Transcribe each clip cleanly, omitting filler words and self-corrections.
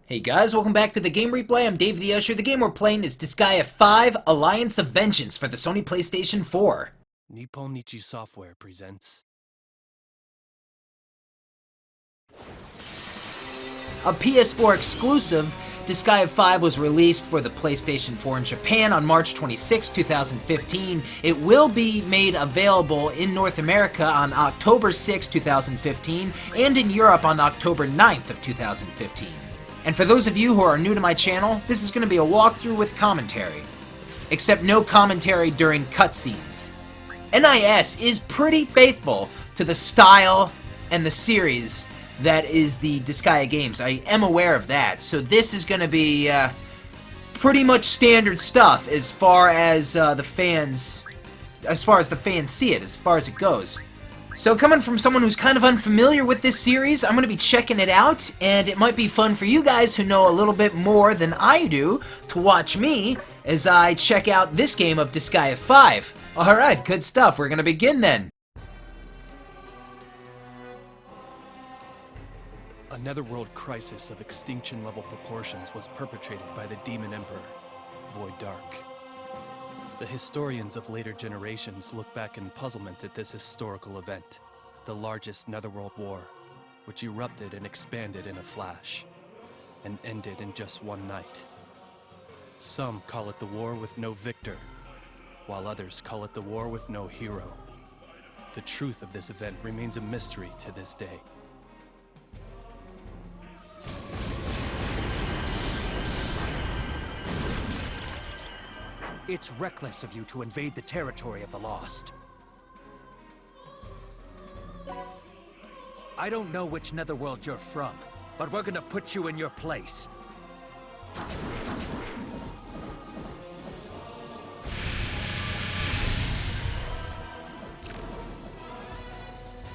Hey guys, welcome back to the Game Replay. I'm DavetheUsher. The game we're playing is Disgaea 5, Alliance of Vengeance for the Sony PlayStation 4. Nippon Ichi Software presents... A PS4 exclusive, Disgaea 5 was released for the PlayStation 4 in Japan on March 26, 2015. It will be made available in North America on October 6, 2015, and in Europe on October 9th of 2015. And for those of you who are new to my channel, this is going to be a walkthrough with commentary. Except no commentary during cutscenes. NIS is pretty faithful to the style and the series that is the Disgaea games. I am aware of that, so this is going to be pretty much standard stuff as far as the fans see it, as far as it goes. So coming from someone who's kind of unfamiliar with this series, I'm going to be checking it out, and it might be fun for you guys who know a little bit more than I do to watch me as I check out this game of Disgaea 5. Alright, good stuff. We're going to begin then. A Netherworld crisis of extinction-level proportions was perpetrated by the Demon Emperor, Void Dark. The historians of later generations look back in puzzlement at this historical event, the largest Netherworld war, which erupted and expanded in a flash, and ended in just one night. Some call it the war with no victor, while others call it the war with no hero. The truth of this event remains a mystery to this day. It's reckless of you to invade the territory of the Lost. I don't know which Netherworld you're from, but we're gonna put you in your place.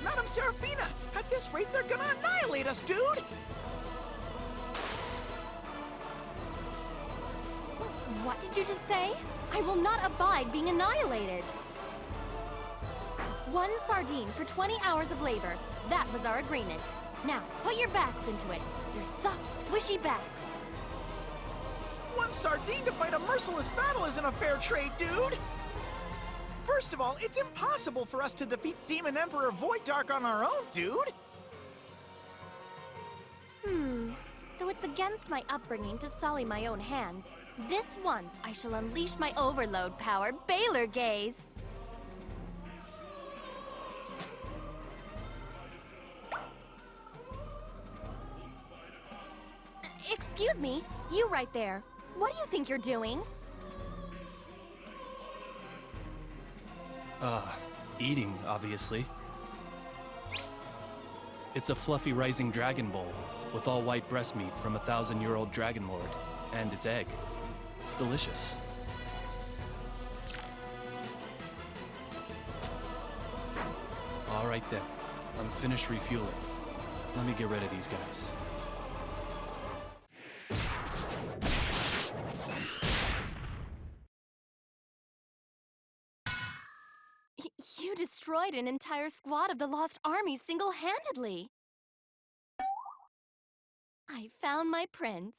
Madam Seraphina! At this rate, they're gonna annihilate us, dude! What did you just say? I will not abide being annihilated. 1 sardine for 20 hours of labor. That was our agreement. Now, put your backs into it. Your soft, squishy backs. 1 sardine to fight a merciless battle isn't a fair trade, dude! First of all, it's impossible for us to defeat Demon Emperor Void Dark on our own, dude! Though it's against my upbringing to sully my own hands, this once I shall unleash my overload power, Baylor Gaze! Excuse me, you right there. What do you think you're doing? Eating, obviously. It's a fluffy rising dragon bowl, with all white breast meat from a 1,000-year-old dragon lord, and its egg. It's delicious. All right then, I'm finished refueling. Let me get rid of these guys. You destroyed an entire squad of the Lost Army single-handedly. I found my prince.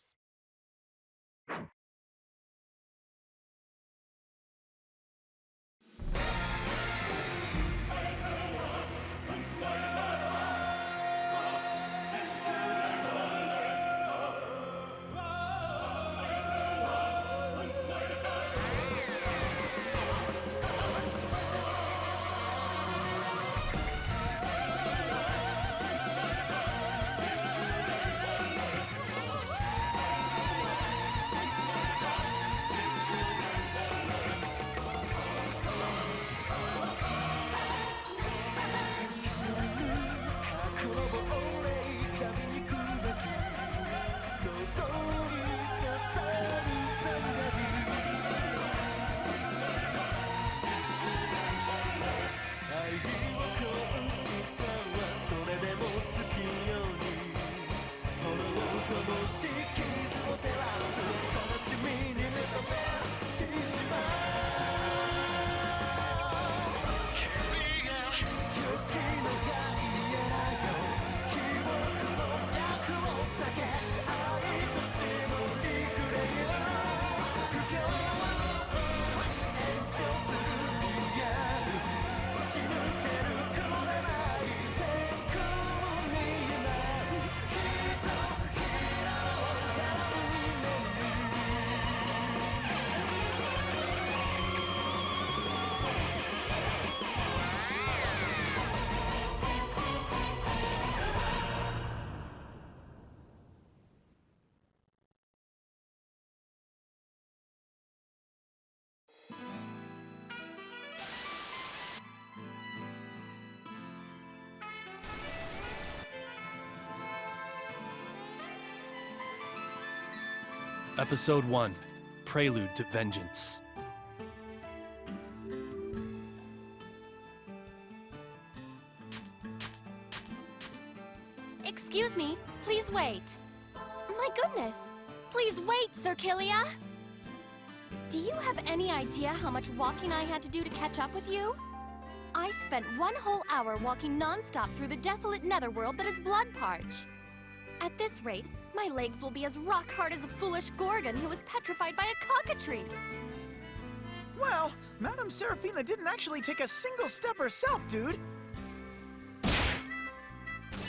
Episode 1, Prelude to Vengeance. Excuse me, please wait. My goodness, please wait, Sir Killia. Do you have any idea how much walking I had to do to catch up with you? I spent 1 whole hour walking non-stop through the desolate Netherworld that is blood parch. At this rate, my legs will be as rock hard as a foolish Gorgon who was petrified by a cockatrice. Well, Madame Seraphina didn't actually take a single step herself, dude.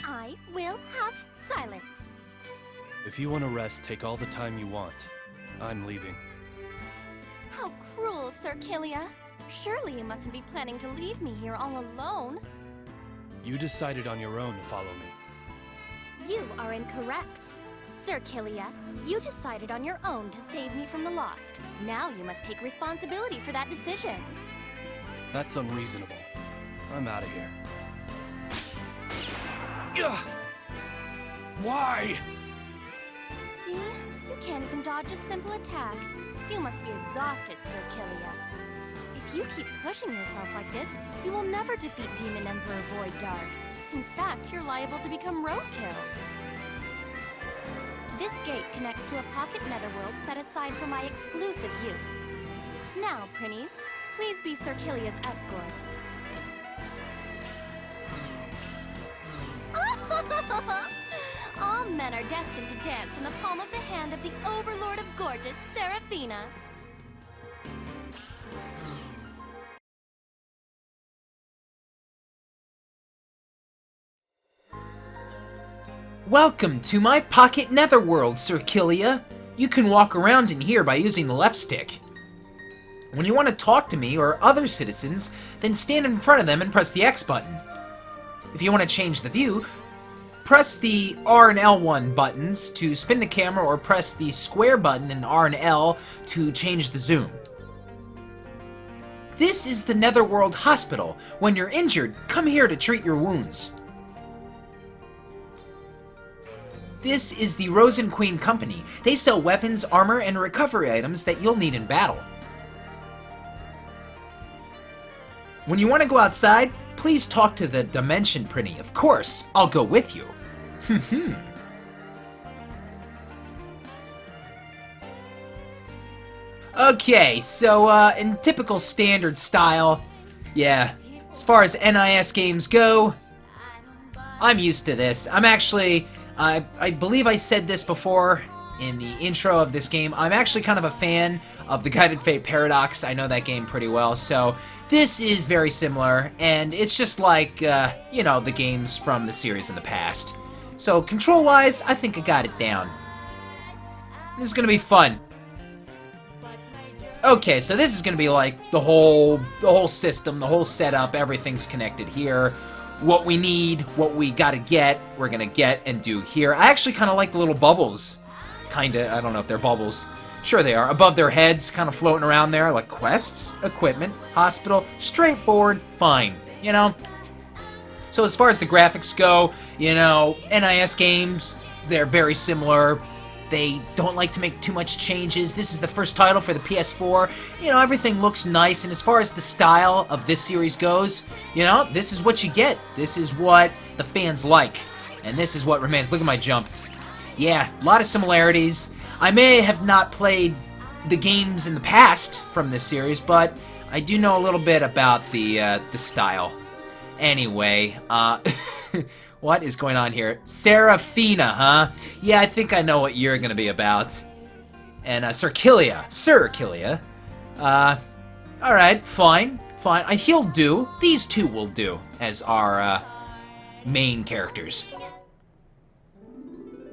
I will have silence. If you want to rest, take all the time you want. I'm leaving. How cruel, Sir Killia. Surely you mustn't be planning to leave me here all alone. You decided on your own to follow me. You are incorrect. Sir Killia, you decided on your own to save me from the lost. Now you must take responsibility for that decision. That's unreasonable. I'm out of here. Ugh! Why? See? You can't even dodge a simple attack. You must be exhausted, Sir Killia. If you keep pushing yourself like this, you will never defeat Demon Emperor Void Dark. In fact, you're liable to become roadkill. This gate connects to a pocket netherworld set aside for my exclusive use. Now, Prinnies, please be Sir Killia's escort. All men are destined to dance in the palm of the hand of the Overlord of Gorgeous, Seraphina. Welcome to my pocket Netherworld, Sir Killia. You can walk around in here by using the left stick. When you want to talk to me or other citizens, then stand in front of them and press the X button. If you want to change the view, press the R and L1 buttons to spin the camera, or press the square button and R and L to change the zoom. This is the Netherworld Hospital. When you're injured, come here to treat your wounds. This is the Rosen Queen Company. They sell weapons, armor, and recovery items that you'll need in battle. When you want to go outside, please talk to the Dimension Prinny. Of course, I'll go with you. Okay, so in typical standard style, yeah, as far as NIS games go, I'm used to this. I'm actually, I believe I said this before in the intro of this game, I'm actually kind of a fan of the Guided Fate Paradox. I know that game pretty well, so this is very similar, and it's just like, you know, the games from the series in the past. So, control-wise, I think I got it down. This is gonna be fun. Okay, so this is gonna be like the whole system, the whole setup, everything's connected here. What we need, what we gotta get, we're gonna get and do here. I actually kind of like the little bubbles. Kinda, I don't know if they're bubbles. Sure they are. Above their heads, kind of floating around there, like quests, equipment, hospital, straightforward, fine, you know? So as far as the graphics go, you know, NIS games, they're very similar. They don't like to make too much changes. This is the first title for the PS4. You know, everything looks nice, and as far as the style of this series goes, you know, this is what you get. This is what the fans like, and this is what remains. Look at my jump. Yeah, a lot of similarities. I may have not played the games in the past from this series, but I do know a little bit about the style. Anyway, what is going on here? Seraphina, huh? Yeah, I think I know what you're gonna be about. And, Sir Killia. Alright, fine. He'll do. These two will do as our, main characters.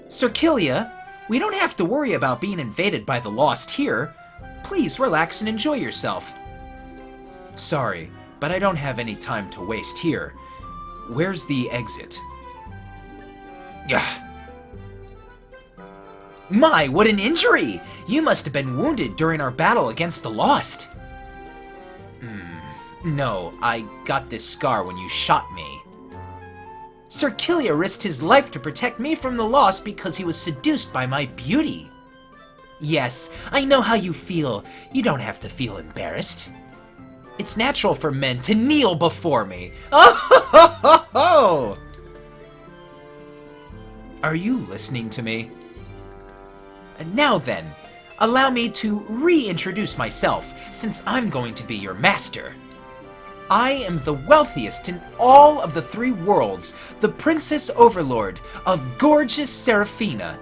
Sir Killia, we don't have to worry about being invaded by the Lost here. Please relax and enjoy yourself. Sorry, but I don't have any time to waste here. Where's the exit? Yeah. My, what an injury! You must have been wounded during our battle against the Lost. No, I got this scar when you shot me. Sir Killia risked his life to protect me from the Lost because he was seduced by my beauty. Yes, I know how you feel. You don't have to feel embarrassed. It's natural for men to kneel before me. Oh ho ho ho ho! Are you listening to me? And now then, allow me to reintroduce myself, since I'm going to be your master. I am the wealthiest in all of the 3 worlds, the Princess Overlord of gorgeous Seraphina.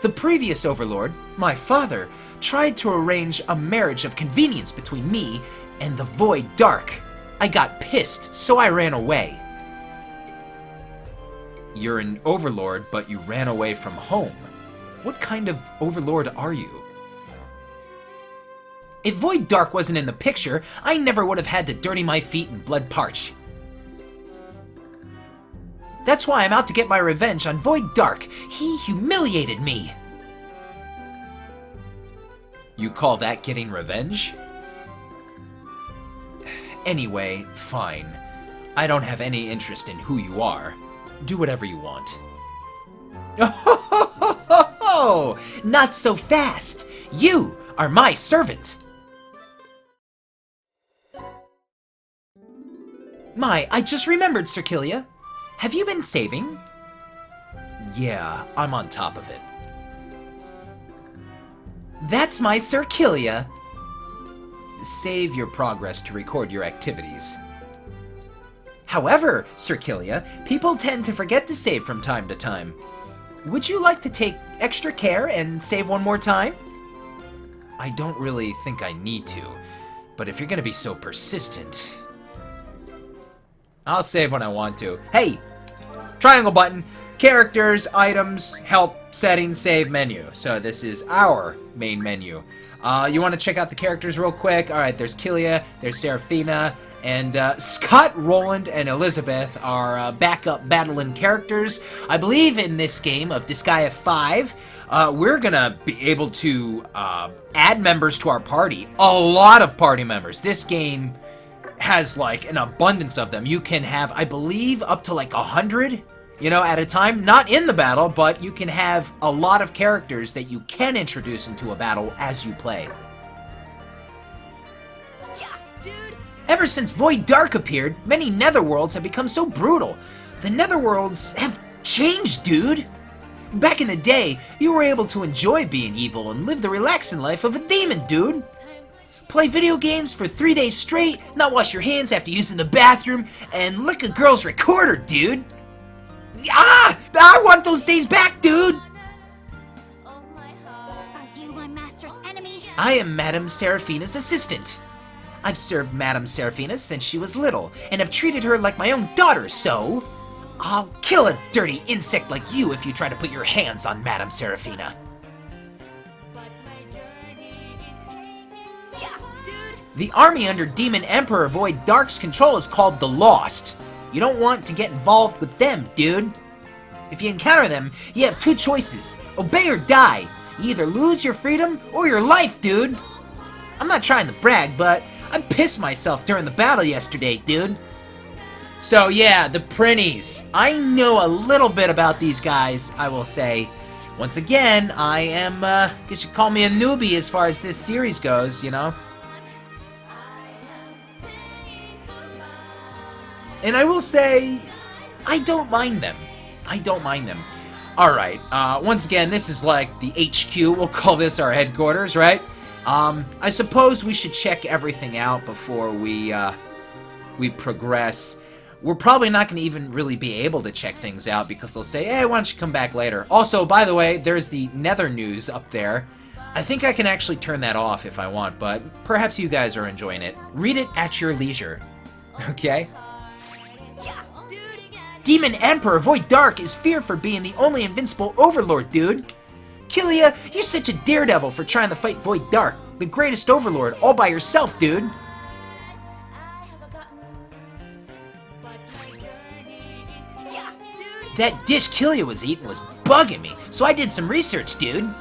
The previous Overlord, my father, tried to arrange a marriage of convenience between me and the Void Dark. I got pissed, so I ran away. You're an Overlord, but you ran away from home. What kind of Overlord are you? If Void Dark wasn't in the picture, I never would have had to dirty my feet and blood parch. That's why I'm out to get my revenge on Void Dark. He humiliated me. You call that getting revenge? Anyway, fine. I don't have any interest in who you are. Do whatever you want. Oh, not so fast. You are my servant. I just remembered, Circilia. Have you been saving? Yeah, I'm on top of it. That's my Circilia. Save your progress to record your activities. However, Circilia, people tend to forget to save from time to time. Would you like to take extra care and save one more time? I don't really think I need to, but if you're gonna be so persistent... I'll save when I want to. Hey! Triangle button, characters, items, help, settings, save menu. So this is our main menu. You want to check out the characters real quick? Alright, there's Kilia, there's Seraphina, and Scott, Roland, and Elizabeth are backup battling characters. I believe in this game of Disgaea 5, we're gonna be able to add members to our party. A lot of party members. This game has like an abundance of them. You can have, I believe, up to like 100, at a time. Not in the battle, but you can have a lot of characters that you can introduce into a battle as you play. Yeah, dude! Ever since Void Dark appeared, many Netherworlds have become so brutal. The Netherworlds have changed, dude! Back in the day, you were able to enjoy being evil and live the relaxing life of a demon, dude. Play video games for 3 days straight, not wash your hands after using the bathroom, and lick a girl's recorder, dude. Ah! I want those days back, dude! Are you my master's enemy? I am Madame Seraphina's assistant. I've served Madame Seraphina since she was little, and have treated her like my own daughter, so... I'll kill a dirty insect like you if you try to put your hands on Madame Seraphina. Yeah, dude! The army under Demon Emperor Void Dark's control is called the Lost. You don't want to get involved with them, dude. If you encounter them, you have 2 choices. Obey or die. You either lose your freedom or your life, dude. I'm not trying to brag, but I pissed myself during the battle yesterday, dude. So yeah, the Prinnies. I know a little bit about these guys, I will say. Once again, I am, guess you call me a newbie as far as this series goes, And I will say, I don't mind them. I don't mind them. Alright, once again, this is like the HQ. We'll call this our headquarters, right? I suppose we should check everything out before we progress. We're probably not going to even really be able to check things out because they'll say, hey, why don't you come back later? Also, by the way, there's the Nether news up there. I think I can actually turn that off if I want, but perhaps you guys are enjoying it. Read it at your leisure. Okay? Yeah, dude! Demon Emperor Void Dark is feared for being the only invincible Overlord, dude. Kilia, you're such a daredevil for trying to fight Void Dark, the greatest Overlord, all by yourself, dude. Yeah, dude! That dish Kilia was eating was bugging me, so I did some research, dude.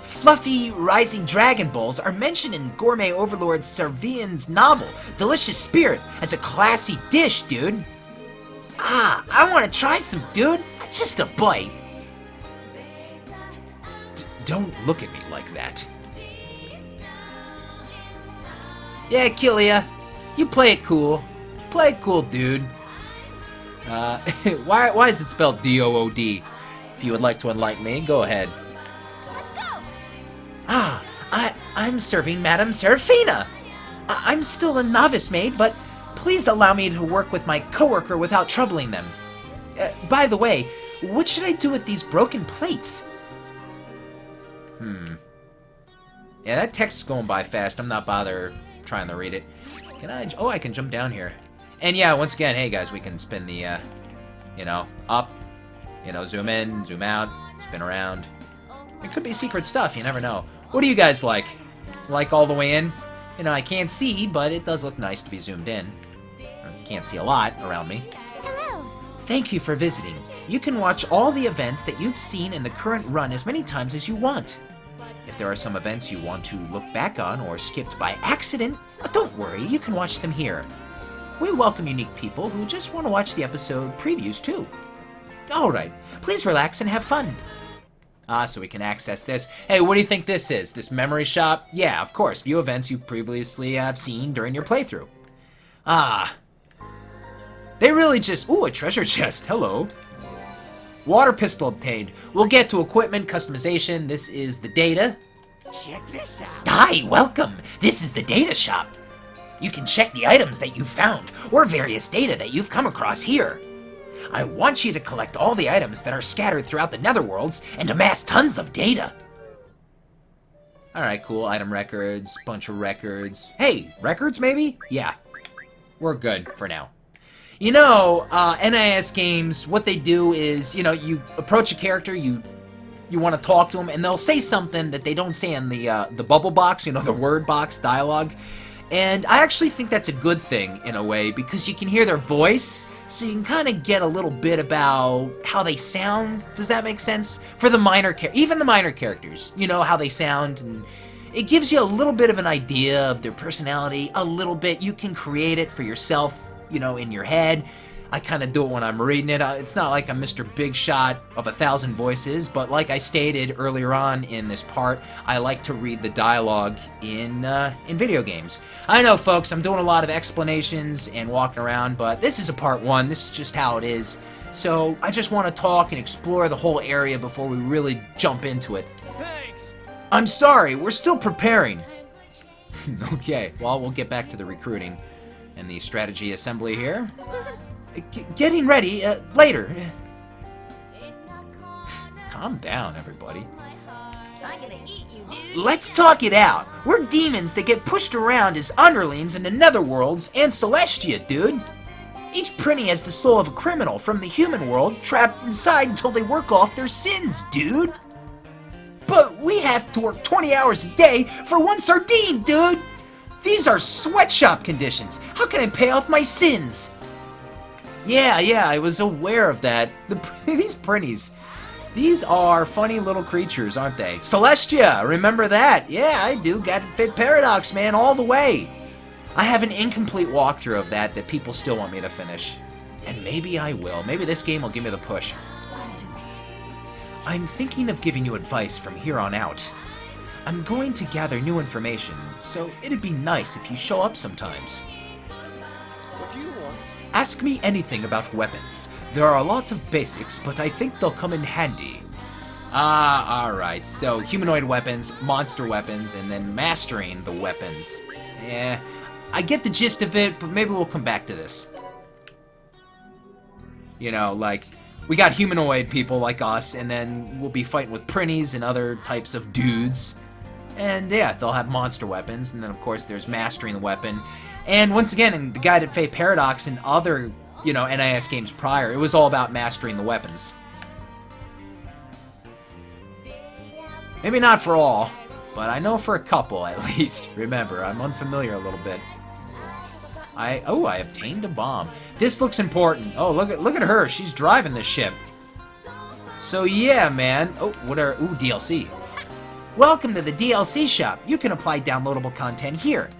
Fluffy, rising dragon bowls are mentioned in Gourmet Overlord Servian's novel, Delicious Spirit, as a classy dish, dude. I want to try some, dude. Just a bite. Don't look at me like that. Yeah, Killia, you play it cool. Play it cool, dude. Why is it spelled D-O-O-D? If you would like to enlighten me, go ahead. Let's go! Ah, I'm serving Madame Serafina. I'm still a novice maid, but please allow me to work with my coworker without troubling them. By the way, what should I do with these broken plates? Yeah, that text is going by fast. I'm not trying to read it. Can I? Oh, I can jump down here. And yeah, once again, hey guys, we can spin the, up, zoom in, zoom out, spin around. It could be secret stuff, you never know. What do you guys like? Like all the way in? I can't see, but it does look nice to be zoomed in. Can't see a lot around me. Hello! Thank you for visiting. You can watch all the events that you've seen in the current run as many times as you want. If there are some events you want to look back on or skipped by accident, don't worry, you can watch them here. We welcome unique people who just want to watch the episode previews too. Alright, please relax and have fun. So we can access this. Hey, what do you think this is? This memory shop? Yeah, of course, view events you previously have seen during your playthrough. They really just... Ooh, a treasure chest. Hello. Water pistol obtained. We'll get to equipment customization. This is the data. Check this out. Hi, welcome. This is the data shop. You can check the items that you've found, or various data that you've come across here. I want you to collect all the items that are scattered throughout the Netherworlds and amass tons of data. Alright, cool. Item records, bunch of records. Hey, records maybe? Yeah. We're good for now. NIS games, what they do is, you approach a character, you want to talk to them, and they'll say something that they don't say in the bubble box, the word box dialogue. And I actually think that's a good thing, in a way, because you can hear their voice, so you can kind of get a little bit about how they sound. Does that make sense? For the even the minor characters, how they sound, and it gives you a little bit of an idea of their personality, a little bit. You can create it for yourself, in your head. I kind of do it when I'm reading it. It's not like I'm Mr. Big Shot of 1,000 voices, but like I stated earlier on in this part, I like to read the dialogue in video games. I know, folks, I'm doing a lot of explanations and walking around, but this is a part 1. This is just how it is. So I just want to talk and explore the whole area before we really jump into it. Thanks! I'm sorry, we're still preparing. Okay, well, we'll get back to the recruiting and the strategy assembly here. Getting ready, later. Calm down, everybody. I'm gonna eat you, dude. Let's talk it out. We're demons that get pushed around as underlings in the Netherworlds and Celestia, dude. Each Prinny has the soul of a criminal from the human world trapped inside until they work off their sins, dude. But we have to work 20 hours a day for one sardine, dude. These are sweatshop conditions. How can I pay off my sins? Yeah, I was aware of that. These Prinnies, these are funny little creatures, aren't they? Celestia, remember that? Yeah, I do. Got Fit Paradox, man, all the way. I have an incomplete walkthrough of that people still want me to finish. And maybe I will. Maybe this game will give me the push. I'm thinking of giving you advice from here on out. I'm going to gather new information, so it'd be nice if you show up sometimes. What do you want? Ask me anything about weapons. There are a lot of basics, but I think they'll come in handy. Alright, so humanoid weapons, monster weapons, and then mastering the weapons. Yeah, I get the gist of it, but maybe we'll come back to this. Like, we got humanoid people like us, and then we'll be fighting with Prinnies and other types of dudes. And yeah, they'll have monster weapons, and then of course there's mastering the weapon. And once again, in the Guide at Fate Paradox and other, NIS games prior, it was all about mastering the weapons. Maybe not for all, but I know for a couple at least. Remember, I'm unfamiliar a little bit. I obtained a bomb. This looks important. Oh, look at her. She's driving this ship. So yeah, man. DLC. Welcome to the DLC shop. You can apply downloadable content here.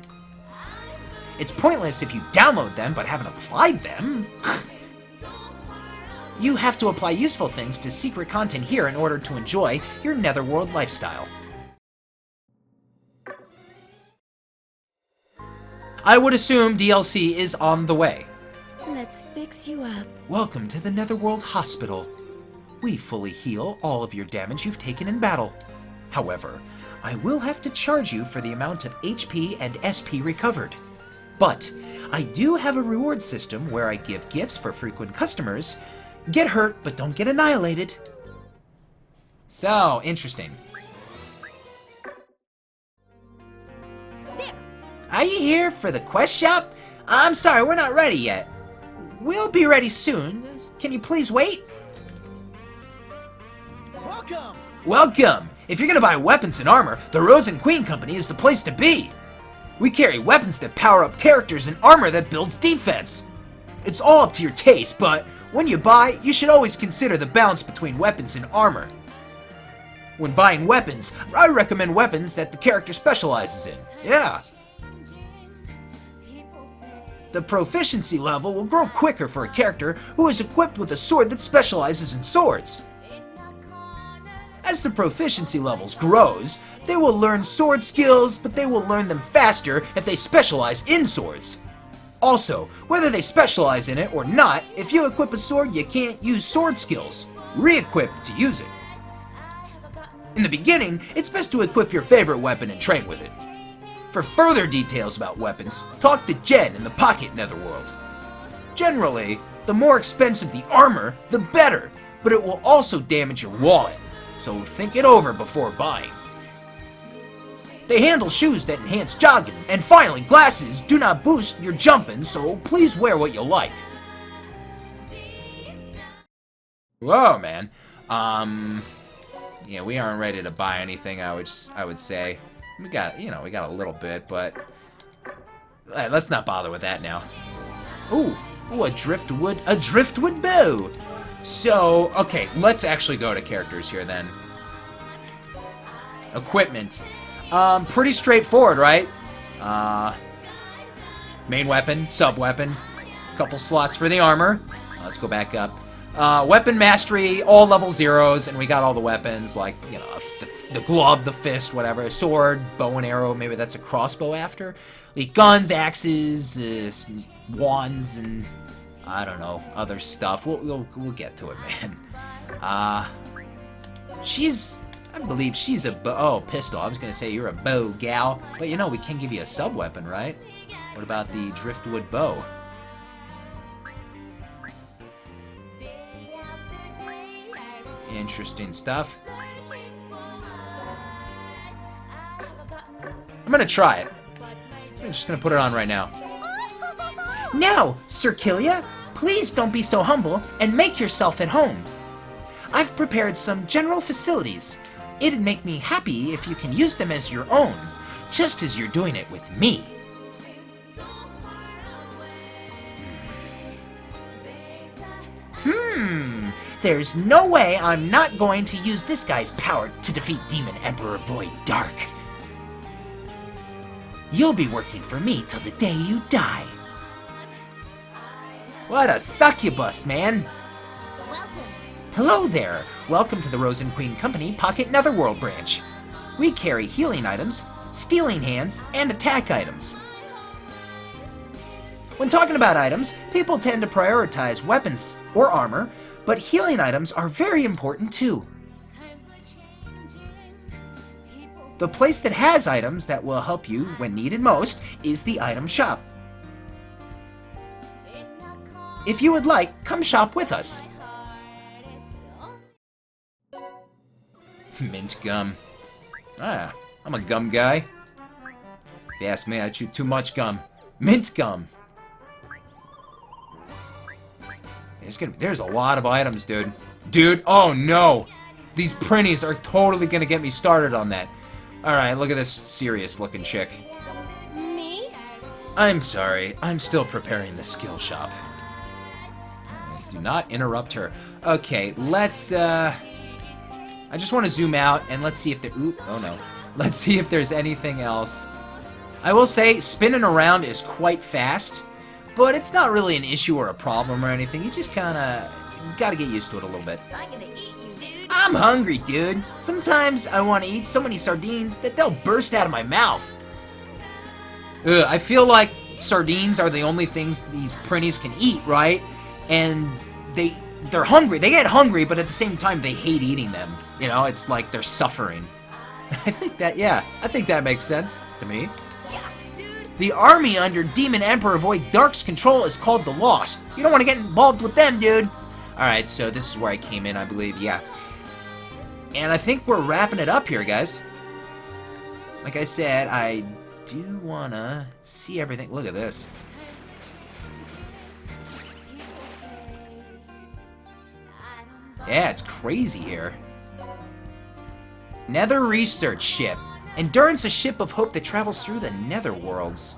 It's pointless if you download them but haven't applied them. You have to apply useful things to secret content here in order to enjoy your Netherworld lifestyle. I would assume DLC is on the way. Let's fix you up. Welcome to the Netherworld Hospital. We fully heal all of your damage you've taken in battle. However, I will have to charge you for the amount of HP and SP recovered. But I do have a reward system where I give gifts for frequent customers. Get hurt, but don't get annihilated. So, interesting. There. Are you here for the quest shop? I'm sorry, we're not ready yet. We'll be ready soon. Can you please wait? Welcome! Welcome! If you're gonna buy weapons and armor, the Rose and Queen Company is the place to be. We carry weapons that power up characters and armor that builds defense. It's all up to your taste, but when you buy, you should always consider the balance between weapons and armor. When buying weapons, I recommend weapons that the character specializes in. Yeah. The proficiency level will grow quicker for a character who is equipped with a sword that specializes in swords. As the proficiency levels grows, they will learn sword skills, but they will learn them faster if they specialize in swords. Also, whether they specialize in it or not, if you equip a sword, you can't use sword skills. Re-equip to use it. In the beginning, it's best to equip your favorite weapon and train with it. For further details about weapons, talk to Jen in the Pocket Netherworld. Generally, the more expensive the armor, the better, but it will also damage your wallet, so think it over before buying. They handle shoes that enhance jogging, and finally, glasses do not boost your jumping, so please wear what you like. Whoa, man. Yeah, we aren't ready to buy anything, I would say. We got a little bit, but let's not bother with that now. Ooh, a driftwood bow. So, okay, let's actually go to characters here then. Equipment. Pretty straightforward, right? Main weapon, sub-weapon, couple slots for the armor. Let's go back up. Weapon mastery, all level 0s, and we got all the weapons, like, you know, the glove, the fist, whatever, a sword, bow and arrow, maybe that's a crossbow after. Like guns, axes, wands, and I don't know, other stuff. We'll get to it, man. I believe she's a pistol. I was gonna say you're a bow gal, but you know, we can give you a sub-weapon, right? What about the driftwood bow? Interesting stuff. I'm gonna try it. I'm just gonna put it on right now. Now, Sir Killia, please don't be so humble and make yourself at home. I've prepared some general facilities. It'd make me happy if you can use them as your own, just as you're doing it with me. There's no way I'm not going to use this guy's power to defeat Demon Emperor Void Dark. You'll be working for me till the day you die. What a succubus, man! Welcome. Hello there! Welcome to the Rose and Queen Company Pocket Netherworld branch. We carry healing items, stealing hands, and attack items. When talking about items, people tend to prioritize weapons or armor, but healing items are very important too. The place that has items that will help you when needed most is the item shop. If you would like, come shop with us. Mint gum. I'm a gum guy. If you ask me, I chew too much gum. Mint gum. There's a lot of items, dude. Dude, oh no! These printies are totally gonna get me started on that. Alright, look at this serious-looking chick. Me? I'm sorry, I'm still preparing the skill shop. Do not interrupt her. Okay, let's, I just want to zoom out and let's see if there... Ooh, oh no. Let's see if there's anything else. I will say, spinning around is quite fast, but it's not really an issue or a problem or anything. You just kind of gotta get used to it a little bit. I'm gonna eat you, dude. I'm hungry, dude. Sometimes I want to eat so many sardines that they'll burst out of my mouth. Ugh, I feel like sardines are the only things these printies can eat, right? And they're hungry. They get hungry, but at the same time, they hate eating them. You know, it's like they're suffering. I think that makes sense to me. Yeah, dude. The army under Demon Emperor Void Dark's control is called the Lost. You don't want to get involved with them, dude. Alright, so this is where I came in, I believe, yeah. And I think we're wrapping it up here, guys. Like I said, I do want to see everything. Look at this. Yeah, it's crazy here. Nether Research Ship. Endurance, a ship of hope that travels through the Netherworlds.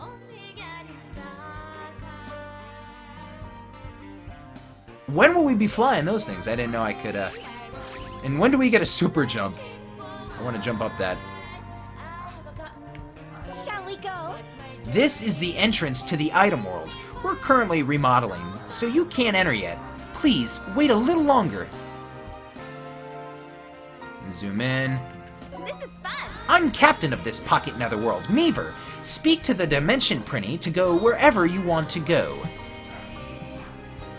When will we be flying those things? I didn't know I could, And when do we get a super jump? I want to jump up that. Shall we go? This is the entrance to the item world. We're currently remodeling, so you can't enter yet. Please, wait a little longer. Zoom in. This is fun. I'm captain of this pocket netherworld, Meaver. Speak to the dimension printy to go wherever you want to go.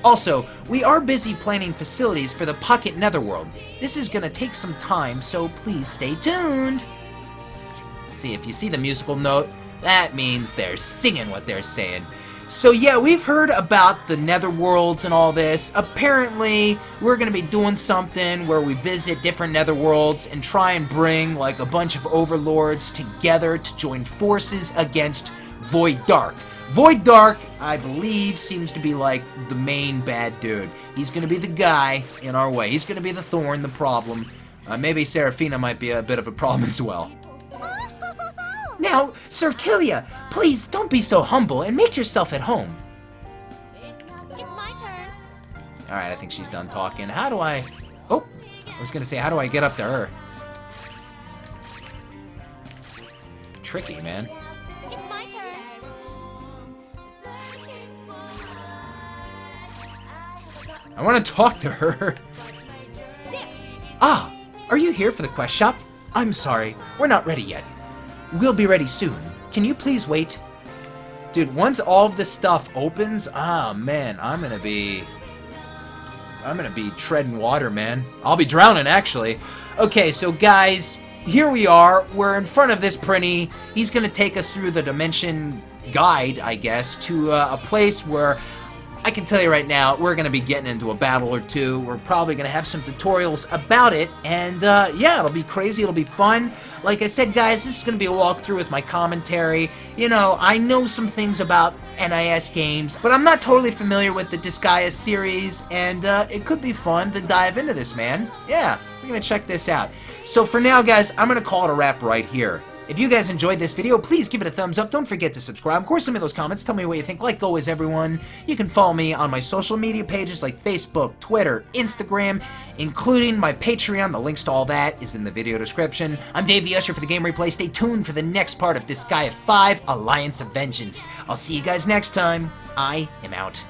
Also, we are busy planning facilities for the pocket netherworld. This is gonna take some time, so please stay tuned. See, if you see the musical note, that means they're singing what they're saying. So yeah, we've heard about the Netherworlds and all this. Apparently, we're gonna be doing something where we visit different Netherworlds and try and bring like a bunch of Overlords together to join forces against Void Dark. Void Dark, I believe, seems to be like the main bad dude. He's gonna be the guy in our way. He's gonna be the thorn, the problem. Maybe Seraphina might be a bit of a problem as well. Now, Sir Killia, please don't be so humble and make yourself at home. It's my turn. Alright, I think she's done talking. How do I... Oh, I was gonna say, how do I get up to her? Tricky, man. It's my turn. I want to talk to her. Ah, are you here for the quest shop? I'm sorry, we're not ready yet. We'll be ready soon. Can you please wait? Dude, once all of this stuff opens, man, I'm gonna be treading water, man. I'll be drowning, actually. Okay, so guys, here we are. We're in front of this printy. He's gonna take us through the dimension guide, I guess, to a place where I can tell you right now, we're going to be getting into a battle or two. We're probably going to have some tutorials about it, and yeah, it'll be crazy, it'll be fun. Like I said, guys, this is going to be a walkthrough with my commentary. You know, I know some things about NIS games, but I'm not totally familiar with the Disgaea series, and it could be fun to dive into this, man. Yeah, we're going to check this out. So for now, guys, I'm going to call it a wrap right here. If you guys enjoyed this video, please give it a thumbs up. Don't forget to subscribe. Of course, send me those comments. Tell me what you think. Like always, everyone. You can follow me on my social media pages like Facebook, Twitter, Instagram, including my Patreon. The links to all that is in the video description. I'm DavetheUsher for the Game Replay. Stay tuned for the next part of Disgaea 5, Alliance of Vengeance. I'll see you guys next time. I am out.